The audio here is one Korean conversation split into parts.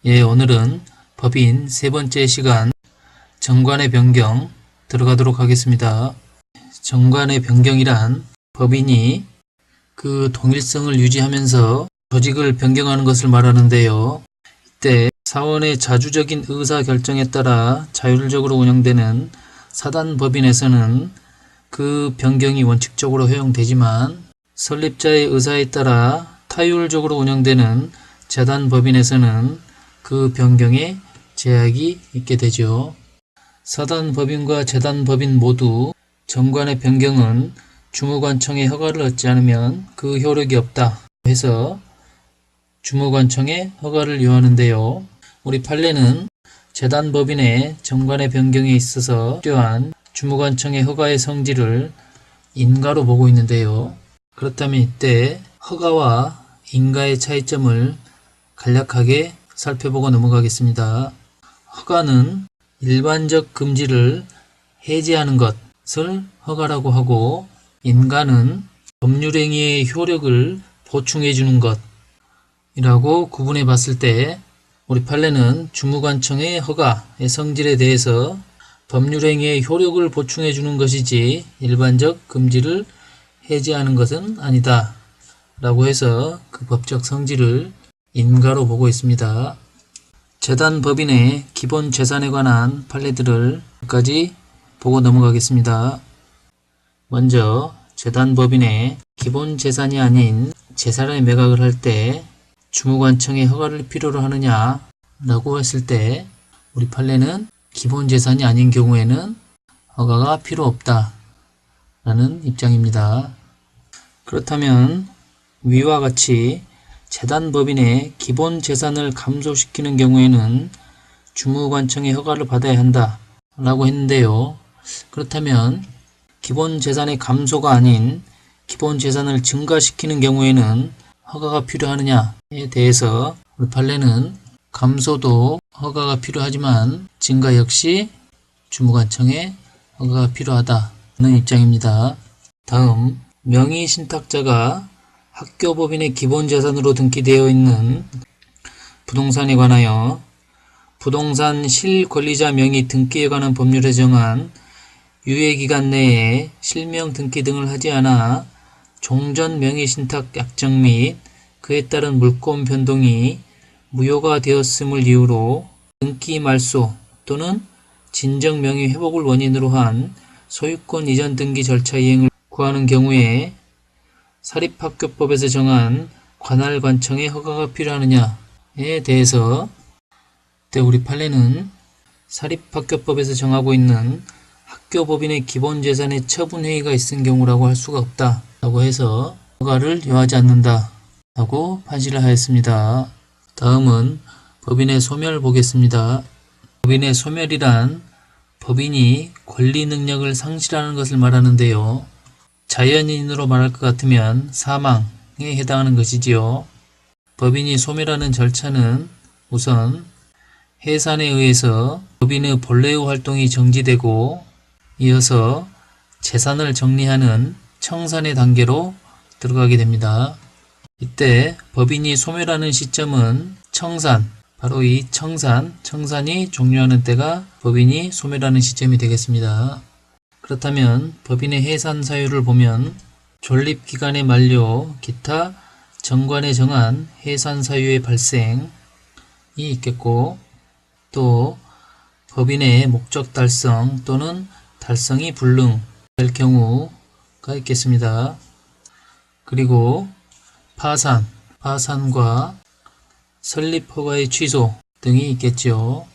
예, 오늘은 법인 세 번째 시간 정관의 변경 들어가도록 하겠습니다. 정관의 변경이란 법인이 그 동일성을 유지하면서 조직을 변경하는 것을 말하는데요. 이때 사원의 자주적인 의사 결정에 따라 자율적으로 운영되는 사단법인에서는 그 변경이 원칙적으로 허용되지만 설립자의 의사에 따라 타율적으로 운영되는 재단법인에서는 그 변경에 제약이 있게 되죠. 사단법인과 재단법인 모두 정관의 변경은 주무관청의 허가를 얻지 않으면 그 효력이 없다 해서 주무관청의 허가를 요하는데요. 우리 판례는 재단법인의 정관의 변경에 있어서 필요한 주무관청의 허가의 성질을 인가로 보고 있는데요. 그렇다면 이때 허가와 인가의 차이점을 간략하게 살펴보고 넘어가겠습니다. 허가는 일반적 금지를 해제하는 것을 허가라고 하고, 인가는 법률행위의 효력을 보충해 주는 것이라고 구분해 봤을 때 우리 판례는 주무관청의 허가의 성질에 대해서 법률행위의 효력을 보충해 주는 것이지 일반적 금지를 해제하는 것은 아니다 라고 해서 그 법적 성질을 인가로 보고 있습니다. 재단법인의 기본 재산에 관한 판례들을 여기까지 보고 넘어가겠습니다. 먼저 재단법인의 기본 재산이 아닌 재산의 매각을 할 때 주무관청의 허가를 필요로 하느냐 라고 했을 때 우리 판례는 기본 재산이 아닌 경우에는 허가가 필요 없다 라는 입장입니다. 그렇다면 위와 같이 재단법인의 기본 재산을 감소시키는 경우에는 주무관청의 허가를 받아야 한다 라고 했는데요. 그렇다면 기본 재산의 감소가 아닌 기본 재산을 증가시키는 경우에는 허가가 필요하느냐에 대해서 우리 판례는 감소도 허가가 필요하지만 증가 역시 주무관청의 허가가 필요하다는 입장입니다. 다음, 명의신탁자가 학교법인의 기본재산으로 등기되어 있는 부동산에 관하여 부동산 실권리자 명의 등기에 관한 법률에 정한 유예기간 내에 실명 등기 등을 하지 않아 종전 명의신탁 약정 및 그에 따른 물권 변동이 무효가 되었음을 이유로 등기 말소 또는 진정 명의 회복을 원인으로 한 소유권 이전 등기 절차 이행을 구하는 경우에 사립학교법에서 정한 관할관청의 허가가 필요하느냐에 대해서 우리 판례는 사립학교법에서 정하고 있는 학교법인의 기본재산의 처분회의가 있은 경우라고 할 수가 없다 라고 해서 허가를 요하지 않는다 라고 판시를 하였습니다. 다음은 법인의 소멸 보겠습니다. 법인의 소멸이란 법인이 권리 능력을 상실하는 것을 말하는데요. 자연인으로 말할 것 같으면 사망에 해당하는 것이지요. 법인이 소멸하는 절차는 우선 해산에 의해서 법인의 본래의 활동이 정지되고 이어서 재산을 정리하는 청산의 단계로 들어가게 됩니다. 이때 법인이 소멸하는 시점은 청산, 바로 이 청산이 종료하는 때가 법인이 소멸하는 시점이 되겠습니다. 그렇다면 법인의 해산 사유를 보면 존립기간의 만료, 기타 정관에 정한 해산 사유의 발생이 있겠고, 또 법인의 목적 달성 또는 달성이 불능될 경우가 있겠습니다. 그리고 파산과 설립허가의 취소 등이 있겠죠.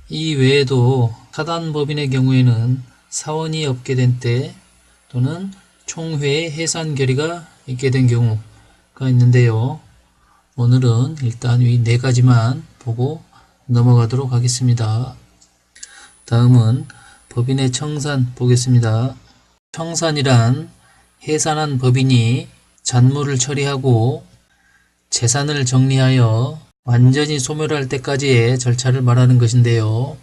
이 외에도 사단법인의 경우에는 사원이 없게 된 때 또는 총회의 해산 결의가 있게 된 경우가 있는데요. 오늘은 일단 이 네 가지만 보고 넘어가도록 하겠습니다. 다음은 법인의 청산 보겠습니다. 청산이란 해산한 법인이 잔물을 처리하고 재산을 정리하여 완전히 소멸할 때까지의 절차를 말하는 것인데요.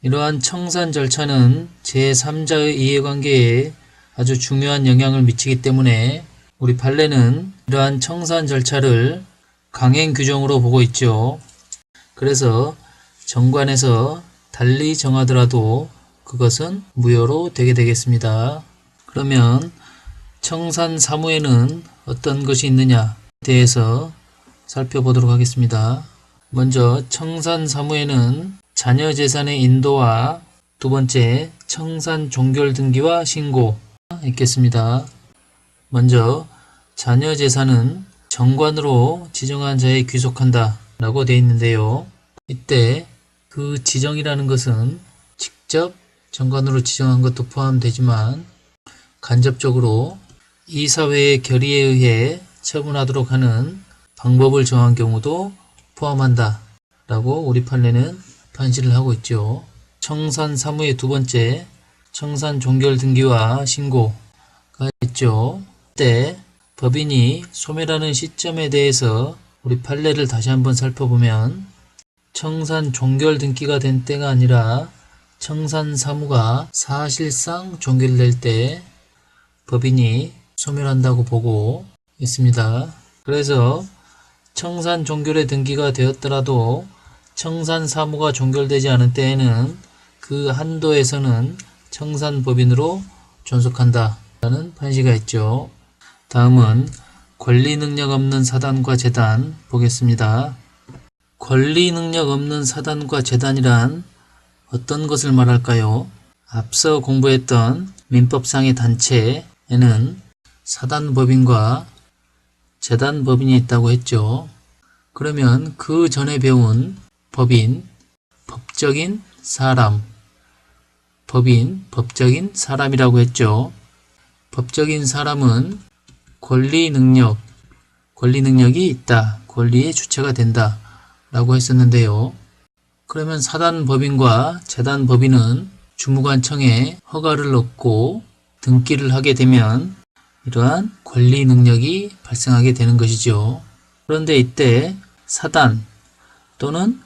이러한 청산 절차는 제3자의 이해관계에 아주 중요한 영향을 미치기 때문에 우리 판례는 이러한 청산 절차를 강행 규정으로 보고 있죠. 그래서 정관에서 달리 정하더라도 그것은 무효로 되게 되겠습니다. 그러면 청산사무에는 어떤 것이 있느냐에 대해서 살펴보도록 하겠습니다. 먼저 청산사무에는 자녀재산의 인도와 두 번째 청산종결등기와 신고가 있겠습니다. 먼저 자녀재산은 정관으로 지정한 자에 귀속한다 라고 되어 있는데요. 이때 그 지정이라는 것은 직접 정관으로 지정한 것도 포함되지만 간접적으로 이사회의 결의에 의해 처분하도록 하는 방법을 정한 경우도 포함한다 라고 우리 판례는 판시를 하고 있죠. 청산사무의 두 번째 청산종결등기와 신고가 있죠. 이때 법인이 소멸하는 시점에 대해서 우리 판례를 다시 한번 살펴보면 청산종결등기가 된 때가 아니라 청산사무가 사실상 종결될 때 법인이 소멸한다고 보고 있습니다. 그래서 청산종결의 등기가 되었더라도 청산사무가 종결되지 않은 때에는 그 한도에서는 청산법인으로 존속한다 라는 판시가 있죠. 다음은 권리능력 없는 사단과 재단 보겠습니다. 권리능력 없는 사단과 재단이란 어떤 것을 말할까요? 앞서 공부했던 민법상의 단체에는 사단법인과 재단법인이 있다고 했죠. 그러면 그 전에 배운 법인, 법적인 사람, 법인, 법적인 사람이라고 했죠. 법적인 사람은 권리능력이 있다, 권리의 주체가 된다 라고 했었는데요. 그러면 사단법인과 재단법인은 주무관청에 허가를 얻고 등기를 하게 되면 이러한 권리능력이 발생하게 되는 것이죠. 그런데 이때 사단 또는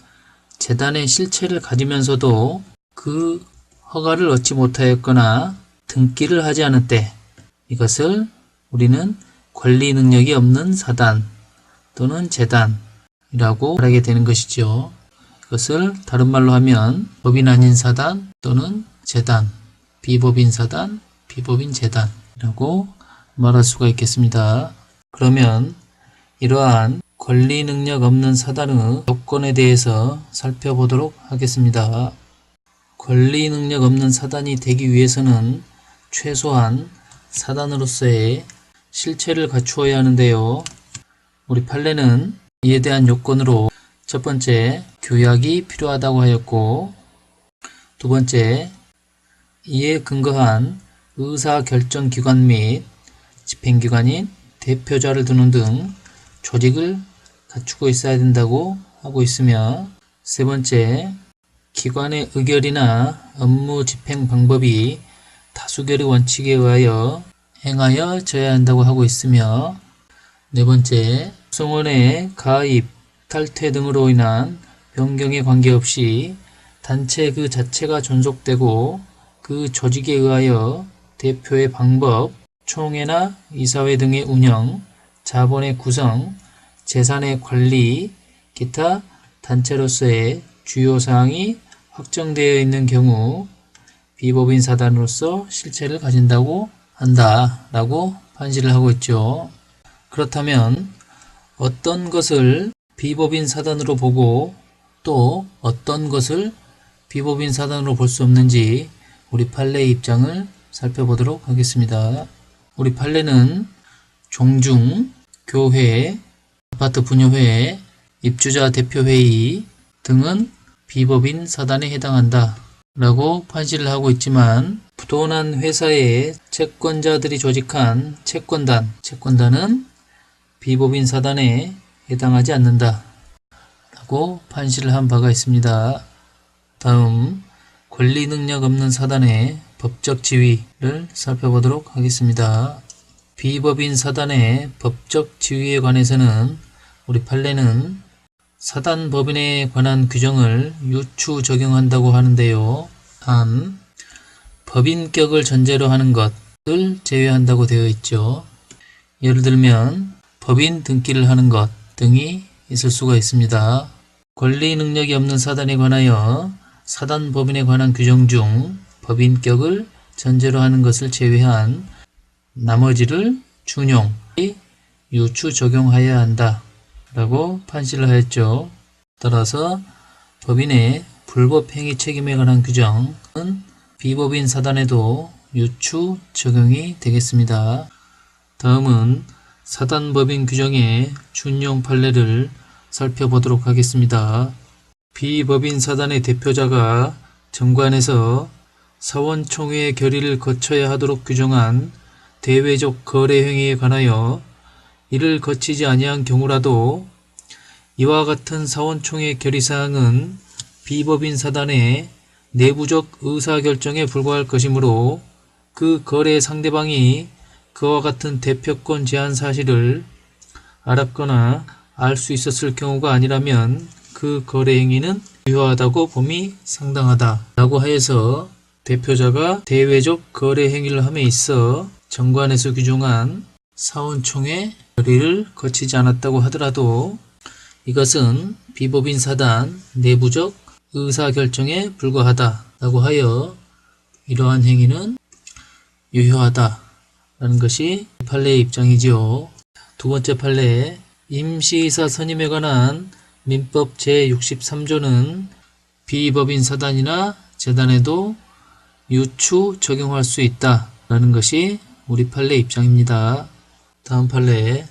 재단의 실체를 가지면서도 그 허가를 얻지 못하였거나 등기를 하지 않은 때 이것을 우리는 권리능력이 없는 사단 또는 재단이라고 말하게 되는 것이죠. 이것을 다른 말로 하면 법인 아닌 사단 또는 재단, 비법인 사단, 비법인 재단이라고 말할 수가 있겠습니다. 그러면 이러한 권리능력 없는 사단의 요건에 대해서 살펴보도록 하겠습니다. 권리능력 없는 사단이 되기 위해서는 최소한 사단으로서의 실체를 갖추어야 하는데요. 우리 판례는 이에 대한 요건으로 첫 번째, 규약이 필요하다고 하였고 두 번째, 이에 근거한 의사결정기관 및 집행기관인 대표자를 두는 등 조직을 갖추고 있어야 된다고 하고 있으며 세 번째, 기관의 의결이나 업무 집행 방법이 다수결의 원칙에 의하여 행하여져야 한다고 하고 있으며 네 번째, 구성원의 가입, 탈퇴 등으로 인한 변경에 관계없이 단체 그 자체가 존속되고 그 조직에 의하여 대표의 방법, 총회나 이사회 등의 운영, 자본의 구성, 재산의 관리, 기타 단체로서의 주요 사항이 확정되어 있는 경우 비법인 사단으로서 실체를 가진다고 한다라고 판시를 하고 있죠. 그렇다면 어떤 것을 비법인 사단으로 보고 또 어떤 것을 비법인 사단으로 볼 수 없는지 우리 판례의 입장을 살펴보도록 하겠습니다. 우리 판례는 종중, 교회, 아파트 분여회, 입주자 대표회의 등은 비법인 사단에 해당한다 라고 판시를 하고 있지만 부도난 회사의 채권자들이 조직한 채권단은 비법인 사단에 해당하지 않는다 라고 판시를 한 바가 있습니다. 다음 권리능력 없는 사단의 법적 지위를 살펴보도록 하겠습니다. 비법인 사단의 법적 지위에 관해서는 우리 판례는 사단법인에 관한 규정을 유추 적용한다고 하는데요. 단, 법인격을 전제로 하는 것을 제외한다고 되어 있죠. 예를 들면 법인 등기를 하는 것 등이 있을 수가 있습니다. 권리 능력이 없는 사단에 관하여 사단 법인에 관한 규정 중 법인격을 전제로 하는 것을 제외한 나머지를 준용, 유추 적용하여야 한다 라고 판시를 하였죠. 따라서 법인의 불법행위 책임에 관한 규정은 비법인 사단에도 유추 적용이 되겠습니다. 다음은 사단법인 규정의 준용 판례를 살펴보도록 하겠습니다. 비법인 사단의 대표자가 정관에서 사원총회의 결의를 거쳐야 하도록 규정한 대외적 거래 행위에 관하여 이를 거치지 아니한 경우라도 이와 같은 사원총회 결의사항은 비법인 사단의 내부적 의사결정에 불과할 것이므로 그 거래 상대방이 그와 같은 대표권 제한 사실을 알았거나 알 수 있었을 경우가 아니라면 그 거래 행위는 유효하다고 봄이 상당하다 라고 하여서 대표자가 대외적 거래 행위를 함에 있어 정관에서 규정한 사원총회 결의를 거치지 않았다고 하더라도 이것은 비법인 사단 내부적 의사결정에 불과하다 라고 하여 이러한 행위는 유효하다 라는 것이 판례의 입장이지요. 두 번째 판례, 임시이사 선임에 관한 민법 제63조는 비법인 사단이나 재단에도 유추 적용할 수 있다 라는 것이 우리 판례 입장입니다. 다음 판례,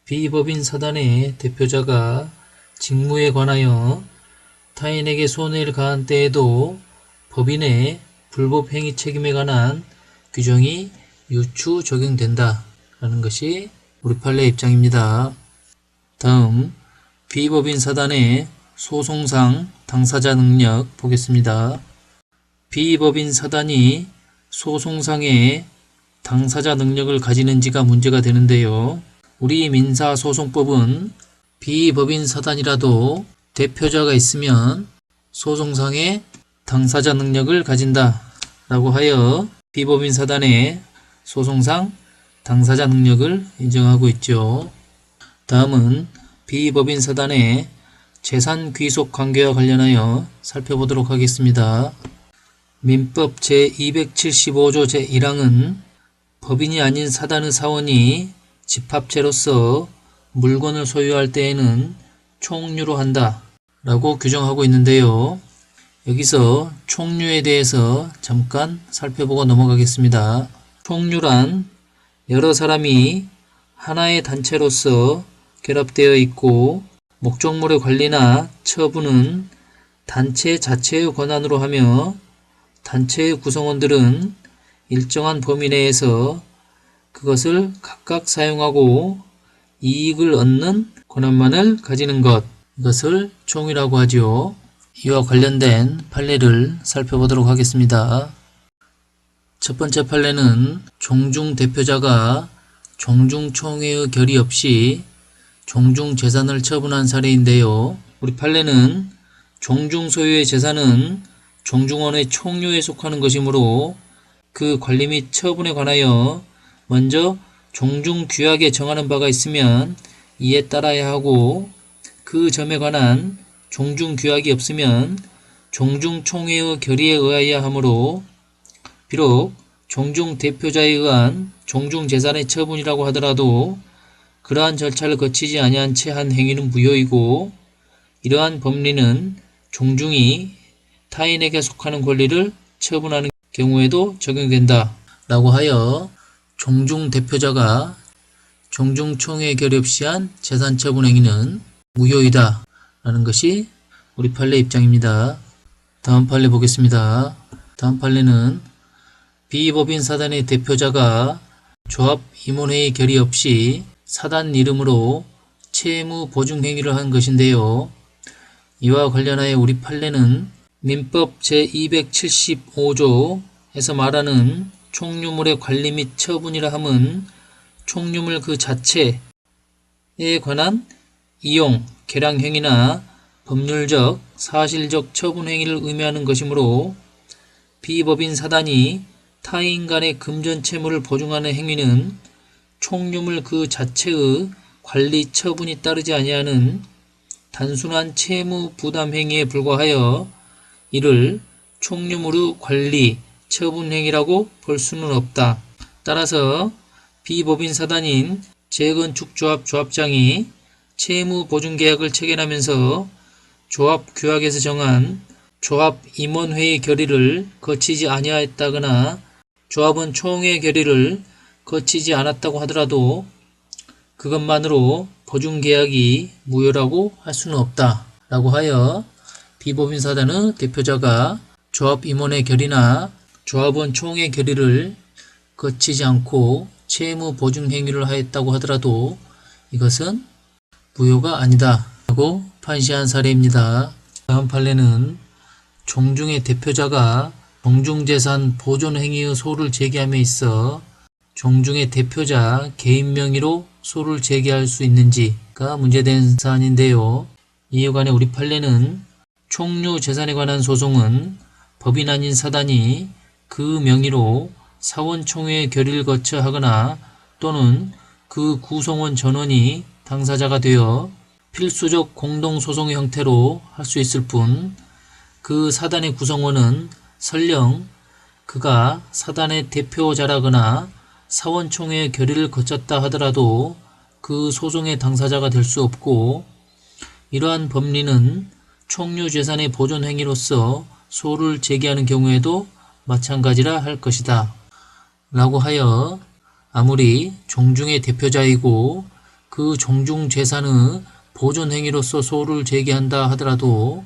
비법인 사단의 대표자가 직무에 관하여 타인에게 손해를 가한 때에도 법인의 불법행위 책임에 관한 규정이 유추 적용된다 라는 것이 우리 판례 입장입니다. 다음, 비법인 사단의 소송상 당사자 능력 보겠습니다. 비법인 사단이 소송상의 당사자 능력을 가지는지가 문제가 되는데요. 우리 민사소송법은 비법인 사단이라도 대표자가 있으면 소송상의 당사자 능력을 가진다 라고 하여 비법인 사단의 소송상 당사자 능력을 인정하고 있죠. 다음은 비법인 사단의 재산 귀속 관계와 관련하여 살펴보도록 하겠습니다. 민법 제275조 제1항은 법인이 아닌 사단의 사원이 집합체로서 물건을 소유할 때에는 총류로 한다 라고 규정하고 있는데요. 여기서 총류에 대해서 잠깐 살펴보고 넘어가겠습니다. 총류란 여러 사람이 하나의 단체로서 결합되어 있고 목적물의 관리나 처분은 단체 자체의 권한으로 하며 단체의 구성원들은 일정한 범위 내에서 그것을 각각 사용하고 이익을 얻는 권한만을 가지는 것, 이것을 총이라고 하죠. 이와 관련된 판례를 살펴보도록 하겠습니다. 첫 번째 판례는 종중 대표자가 종중총회의 결의 없이 종중 재산을 처분한 사례인데요. 우리 판례는 종중 소유의 재산은 종중원의 총류에 속하는 것이므로 그 관리 및 처분에 관하여 먼저 종중규약에 정하는 바가 있으면 이에 따라야 하고 그 점에 관한 종중규약이 없으면 종중총회의 결의에 의하여야 하므로 비록 종중대표자에 의한 종중재산의 처분이라고 하더라도 그러한 절차를 거치지 아니한 채 한 행위는 무효이고 이러한 법리는 종중이 타인에게 속하는 권리를 처분하는 경우에도 적용된다 라고 하여 종중대표자가 종중총회 결의 없이 한 재산처분 행위는 무효이다 라는 것이 우리 판례 입장입니다. 다음 판례 보겠습니다. 다음 판례는 비법인 사단의 대표자가 조합 임원회의 결의 없이 사단 이름으로 채무 보증 행위를 한 것인데요. 이와 관련하여 우리 판례는 민법 제275조에서 말하는 총류물의 관리 및 처분이라 함은 총류물 그 자체에 관한 이용, 계량 행위나 법률적, 사실적 처분 행위를 의미하는 것이므로 비법인 사단이 타인 간의 금전 채무를 보증하는 행위는 총류물 그 자체의 관리 처분이 따르지 아니하는 단순한 채무 부담 행위에 불과하여 이를 총유무르 관리 처분 행위라고 볼 수는 없다. 따라서 비법인 사단인 재건축조합 조합장이 채무 보증 계약을 체결하면서 조합 규약에서 정한 조합 임원회의 결의를 거치지 아니하였다거나 조합은 총회 결의를 거치지 않았다고 하더라도 그것만으로 보증계약이 무효라고 할 수는 없다 라고 하여 비법인 사단의 대표자가 조합 임원회 결의나 조합원 총회 결의를 거치지 않고 채무 보증 행위를 하였다고 하더라도 이것은 무효가 아니다 라고 판시한 사례입니다. 다음 판례는 종중의 대표자가 종중재산 보존 행위의 소를 제기함에 있어 종중의 대표자 개인 명의로 소를 제기할 수 있는지가 문제된 사안인데요. 이에 관해 우리 판례는 총유 재산에 관한 소송은 법인 아닌 사단이 그 명의로 사원총회 결의를 거쳐 하거나 또는 그 구성원 전원이 당사자가 되어 필수적 공동소송의 형태로 할 수 있을 뿐 그 사단의 구성원은 설령 그가 사단의 대표자라거나 사원총회 결의를 거쳤다 하더라도 그 소송의 당사자가 될 수 없고 이러한 법리는 총유재산의 보존 행위로서 소를 제기하는 경우에도 마찬가지라 할 것이다 라고 하여 아무리 종중의 대표자이고 그 종중재산의 보존 행위로서 소를 제기한다 하더라도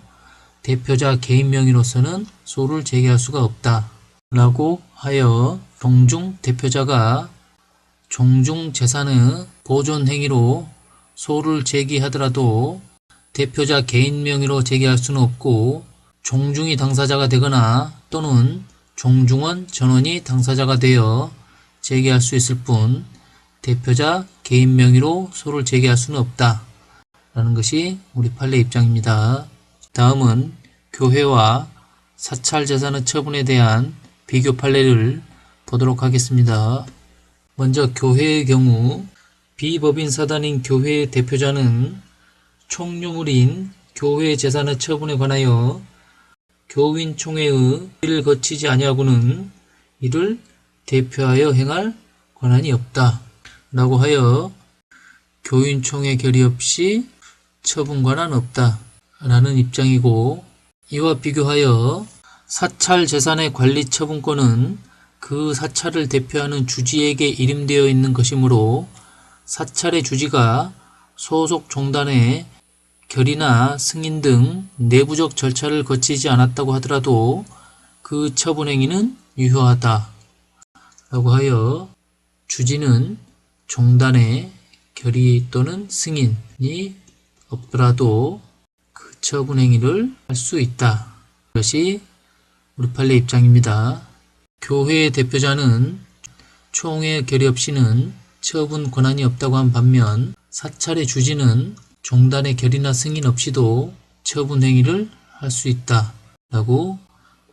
대표자 개인 명의로서는 소를 제기할 수가 없다 라고 하여 종중 대표자가 종중 재산의 보존 행위로 소를 제기하더라도 대표자 개인 명의로 제기할 수는 없고 종중이 당사자가 되거나 또는 종중원 전원이 당사자가 되어 제기할 수 있을 뿐 대표자 개인 명의로 소를 제기할 수는 없다 라는 것이 우리 판례 입장입니다. 다음은 교회와 사찰재산의 처분에 대한 비교 판례를 보도록 하겠습니다. 먼저 교회의 경우 비법인 사단인 교회의 대표자는 총유물인 교회 재산의 처분에 관하여 교인총회의 일을 거치지 아니하고는 이를 대표하여 행할 권한이 없다 라고 하여 교인총회 결의 없이 처분 권한 없다 라는 입장이고 이와 비교하여 사찰 재산의 관리 처분권은 그 사찰을 대표하는 주지에게 이름되어 있는 것이므로 사찰의 주지가 소속 종단의 결의나 승인 등 내부적 절차를 거치지 않았다고 하더라도 그 처분 행위는 유효하다 라고 하여 주지는 종단의 결의 또는 승인이 없더라도 그 처분 행위를 할 수 있다. 이것이 우리 판례 입장입니다. 교회의 대표자는 총회 결의 없이는 처분 권한이 없다고 한 반면 사찰의 주지는 종단의 결의나 승인 없이도 처분 행위를 할 수 있다 라고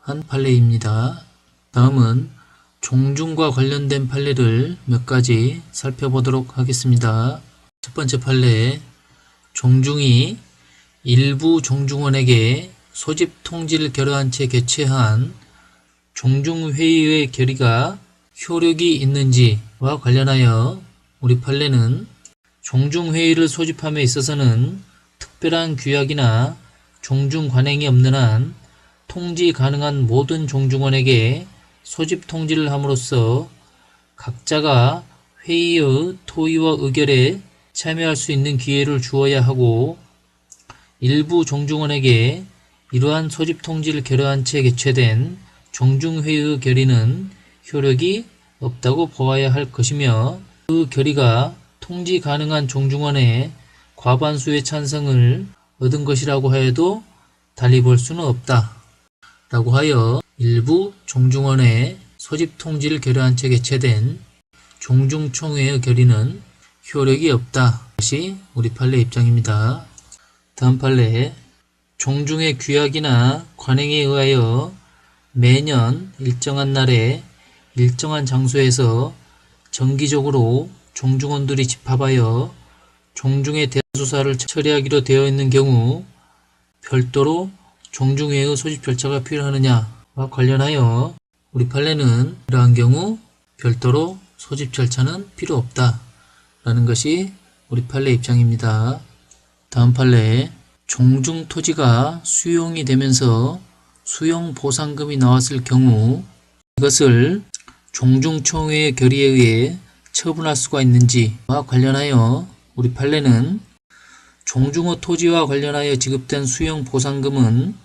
한 판례입니다. 다음은 종중과 관련된 판례를 몇 가지 살펴보도록 하겠습니다. 첫 번째 판례, 종중이 일부 종중원에게 소집 통지를 결의한 채 개최한 종중회의의 결의가 효력이 있는지와 관련하여 우리 판례는 종중회의를 소집함에 있어서는 특별한 규약이나 종중관행이 없는 한 통지 가능한 모든 종중원에게 소집 통지를 함으로써 각자가 회의의 토의와 의결에 참여할 수 있는 기회를 주어야 하고 일부 종중원에게 이러한 소집 통지를 결의한 채 개최된 종중회의의 결의는 효력이 없다고 보아야 할 것이며 그 결의가 통지 가능한 종중원의 과반수의 찬성을 얻은 것이라고 하여도 달리 볼 수는 없다 라고 하여 일부 종중원의 소집 통지를 결의한 채 개최된 종중총회의 결의는 효력이 없다 것이 우리 판례 입장입니다. 다음 판례, 종중의 규약이나 관행에 의하여 매년 일정한 날에 일정한 장소에서 정기적으로 종중원들이 집합하여 종중의 수사를 처리하기로 되어 있는 경우 별도로 종중회의 소집 절차가 필요하느냐와 관련하여 우리 판례는 이러한 경우 별도로 소집 절차는 필요 없다 라는 것이 우리 판례 입장입니다. 다음 판례, 종중 토지가 수용이 되면서 수용 보상금이 나왔을 경우 이것을 종중총회의 결의에 의해 처분할 수가 있는지와 관련하여 우리 판례는 종중어 토지와 관련하여 지급된 수용 보상금은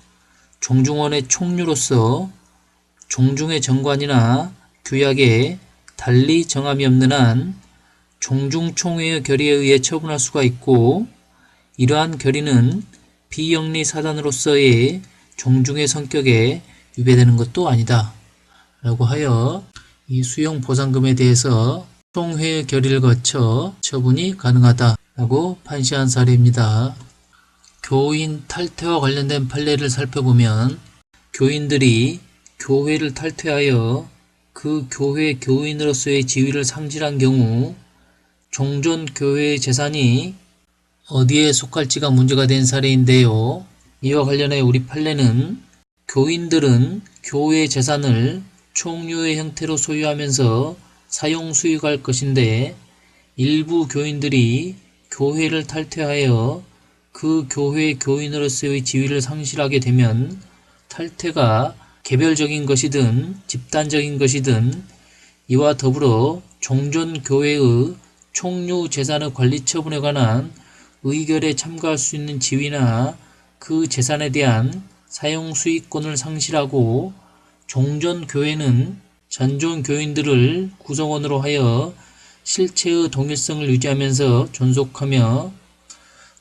종중원의 총류로서 종중의 정관이나 규약에 달리 정함이 없는 한 종중총회의 결의에 의해 처분할 수가 있고, 이러한 결의는 비영리 사단으로서의 종중의 성격에 위배되는 것도 아니다 라고 하여 이 수용 보상금에 대해서 총회의 결의를 거쳐 처분이 가능하다 라고 판시한 사례입니다. 교인 탈퇴와 관련된 판례를 살펴보면 교인들이 교회를 탈퇴하여 그 교회 교인으로서의 지위를 상실한 경우 종전 교회의 재산이 어디에 속할지가 문제가 된 사례인데요. 이와 관련해 우리 판례는 교인들은 교회의 재산을 총류의 형태로 소유하면서 사용 수익할 것인데, 일부 교인들이 교회를 탈퇴하여 그 교회 교인으로서의 지위를 상실하게 되면 탈퇴가 개별적인 것이든 집단적인 것이든 이와 더불어 종전교회의 총류 재산의 관리 처분에 관한 의결에 참가할 수 있는 지위나 그 재산에 대한 사용 수익권을 상실하고, 종전교회는 전종 교인들을 구성원으로 하여 실체의 동일성을 유지하면서 존속하며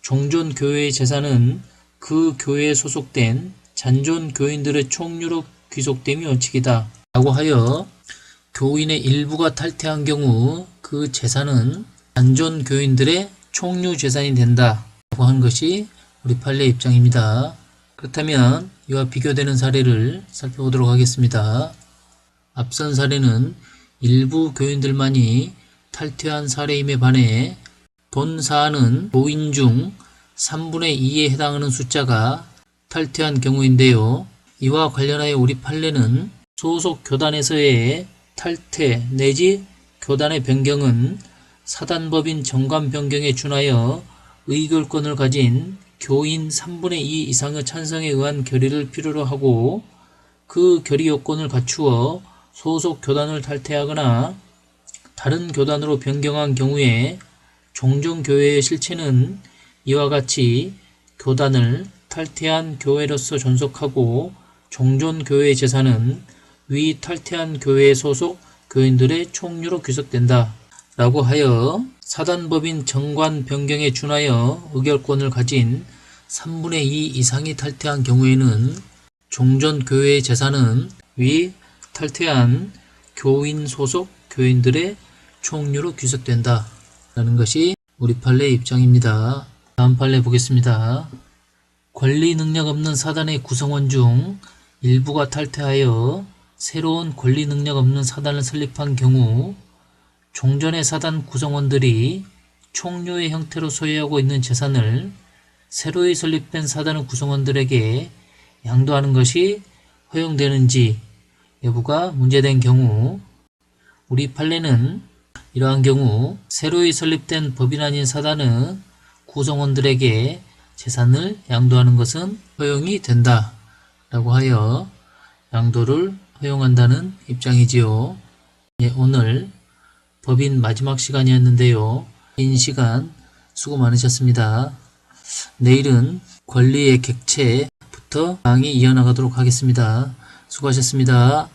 종전교회의 재산은 그 교회에 소속된 잔존 교인들의 총류로 귀속됨이 원칙이다 라고 하여 교인의 일부가 탈퇴한 경우 그 재산은 잔존 교인들의 총류 재산이 된다 라고 하는 것이 우리 판례 입장입니다. 그렇다면 이와 비교되는 사례를 살펴보도록 하겠습니다. 앞선 사례는 일부 교인들만이 탈퇴한 사례임에 반해 본 사안은 교인 중 3분의 2에 해당하는 숫자가 탈퇴한 경우인데요. 이와 관련하여 우리 판례는 소속 교단에서의 탈퇴 내지 교단의 변경은 사단법인 정관 변경에 준하여 의결권을 가진 교인 3분의 2 이상의 찬성에 의한 결의를 필요로 하고, 그 결의 요건을 갖추어 소속 교단을 탈퇴하거나 다른 교단으로 변경한 경우에 종전교회의 실체는 이와 같이 교단을 탈퇴한 교회로서 존속하고, 종전교회의 재산은 위 탈퇴한 교회의 소속 교인들의 총류로 귀속된다 라고 하여 사단법인 정관 변경에 준하여 의결권을 가진 3분의 2 이상이 탈퇴한 경우에는 종전교회의 재산은 위 탈퇴한 교인 소속 교인들의 총류로 귀속된다 라는 것이 우리 판례 입장입니다. 다음 판례 보겠습니다. 권리 능력 없는 사단의 구성원 중 일부가 탈퇴하여 새로운 권리 능력 없는 사단을 설립한 경우 종전의 사단 구성원들이 총류의 형태로 소유하고 있는 재산을 새로이 설립된 사단의 구성원들에게 양도하는 것이 허용되는지 여부가 문제된 경우, 우리 판례는 이러한 경우 새로이 설립된 법인 아닌 사단의 구성원들에게 재산을 양도하는 것은 허용이 된다 라고 하여 양도를 허용한다는 입장이지요. 오늘 법인 마지막 시간이었는데요. 긴 시간 수고 많으셨습니다. 내일은 권리의 객체부터 강의 이어나가도록 하겠습니다. 수고하셨습니다.